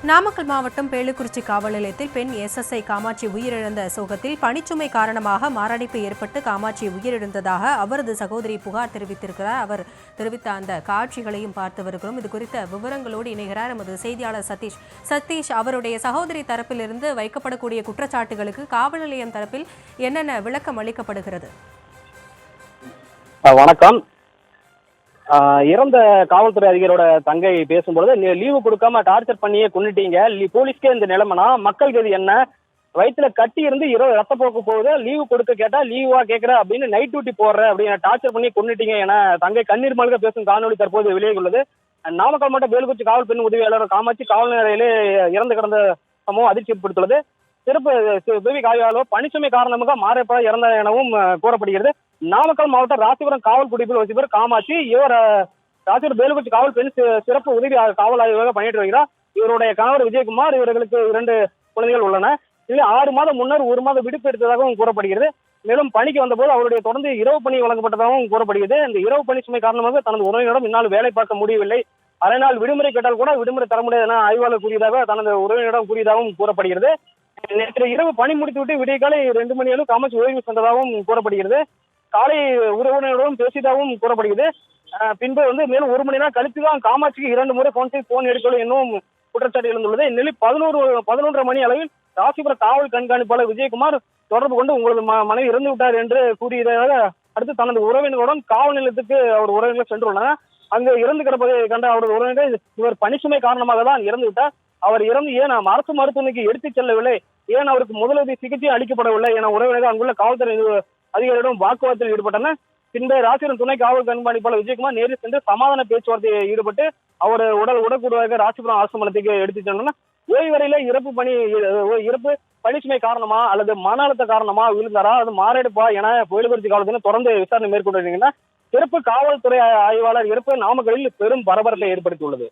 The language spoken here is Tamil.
நாமக்கல் மாவட்டம் பேளுக்குறிச்சி காவல் நிலையத்தில் பெண் எஸ்எஸ்ஐ காமாட்சி உயிரிழந்த சோகத்தில் பணிச்சுமை காரணமாக மாரடைப்பு ஏற்பட்டு காமாட்சி உயிரிழந்ததாக அவரது சகோதரி புகார் தெரிவித்திருக்கிறார். அவர் தெரிவித்த அந்த காட்சிகளையும் பார்த்து வருகிறோம். இது குறித்த விவரங்களோடு இணைகிறார் நமது செய்தியாளர் சதீஷ். சதீஷ், அவருடைய சகோதரி தரப்பிலிருந்து வைக்கப்படக்கூடிய குற்றச்சாட்டுகளுக்கு காவல் நிலையம் தரப்பில் என்னென்ன விளக்கம் அளிக்கப்படுகிறது? வணக்கம். இறந்த காவல்துறை அதிகாரியோட தங்கை பேசும்பொழுது, லீவு கொடுக்காம டார்ச்சர் பண்ணியே கொண்டுட்டீங்க, போலீஸ்க்கே இந்த நிலைமைனா மக்கள் கதி என்ன, வயிற்றுல கட்டி இருந்து இரவு ரத்தப்போக்கு போகுது, லீவு கொடுக்க கேட்டா லீவா கேட்கற அப்படின்னு நைட் டியூட்டி போடுற அப்படின்னு டார்ச்சர் பண்ணி கொண்டுட்டீங்க என தங்கை கண்ணீர் மல்க பேசும் காணொலி தற்போது வெளியாகியுள்ளது. நாமக்கல் மாவட்டம் பேளுக்குறிச்சி காவல் பெண் உதவியாளர் காமாட்சி காவல் நிலையிலே இறந்து கிடந்த சம்பவம் அதிர்ச்சி ஏற்படுத்தியுள்ளது. சிறப்பு உதவி காவலர் பணிச்சுமை காரணமாக மாரடைப்பாக இறந்த எனவும் கூறப்படுகிறது. நாமக்கல் மாவட்டம் ராசிபுரம் காவல் குடிப்பில் வசிப்பவர் காமாட்சி. இவர் ராசிபுரம் பேளுக்குறிச்சி காவல் பெண் சிறப்பு உதவி காவல் ஆய்வாக பணியாற்றி வருகிறார். இவருடைய கணவர் விஜயகுமார். இவர்களுக்கு 2 குழந்தைகள் உள்ளன. இதில் 6 மாதம் முன்னர் 1 மாதம் விடுப்பு எடுத்ததாகவும் கூறப்படுகிறது. மேலும் பணிக்கு வந்தபோது அவருடைய தொடர்ந்து இரவு பணி வழங்கப்பட்டதாகவும் கூறப்படுகிறது. இந்த இரவு பணி சுமை காரணமாக தனது உறவினரிடம் இந்நாள் வேலை பார்க்க முடியவில்லை, அரை நாள் விடுமுறை கேட்டால் கூட விடுமுறை தர முடியாது என ஆய்வாளர் கூறியதாக தனது உறவினரிடம் கூறியதாகவும் கூறப்படுகிறது. நேற்று இரவு பணி முடித்துவிட்டு விடியகாலை 2 மணி அளவு காமாட்சி ஓய்வு சென்றதாகவும் கூறப்படுகிறது. காலை உறவினருடன் பேசியதாகவும் கூறப்படுகிறது. பின்பு மேலும் 1 மணி நேரம் கழித்துதான் காமாட்சிக்கு 2 முறை போன் எடுக்கவில்லை என்னும் குற்றச்சாட்டு எழுந்துள்ளது. இந்நிலையில் 11:30 மணி அளவில் ராசிபுர காவல் கண்காணிப்பாளர் விஜயகுமார் தொடர்பு கொண்டு உங்களது மனைவி இறந்து விட்டார் என்று கூறியதாக அடுத்து தனது உறவினருடன் காவல் நிலையத்துக்கு அவர் உறவினர்கள் சென்றுள்ளனர். அங்கு இறந்து கிடப்பதை கண்ட அவரது உறவினர்கள், இவர் பணிச்சுமை காரணமாக தான் இறந்து விட்டார், அவர் இறந்து ஏன் அரசு மருத்துவமனைக்கு எடுத்துச் செல்லவில்லை, ஏன் அவருக்கு முதலுதவி சிகிச்சை அளிக்கப்படவில்லை என உறவினர்கள் அங்குள்ள காவல்துறை அதிகாரிகளிடம் வாக்குவாதத்தில் ஈடுபட்டனர். பின்பு ராசிபுரம் துணை காவல் கண்காணிப்பாளர் விஜயகுமார் நேரில் சென்று சமாதான பேச்சுவார்த்தையில் ஈடுபட்டு அவர் உடற்கூடாக ராசிபுரம் அரசு மருத்துவமனைக்கு எடுத்துச் சென்றனர். ஓய்வறையில இறப்பு பணிச்சுமை காரணமா அல்லது மன அழுத்த காரணமா விழுந்தாரா, அது மாரடைப்பா என பேளுக்குறிச்சி காவல்துறை தொடர்ந்து விசாரணை மேற்கொண்டிருக்கின்றனர். சிறப்பு காவல்துறை ஆய்வாளர் இறப்பு நாமக்கலில் பெரும் பரபரப்பை ஏற்படுத்தியுள்ளது.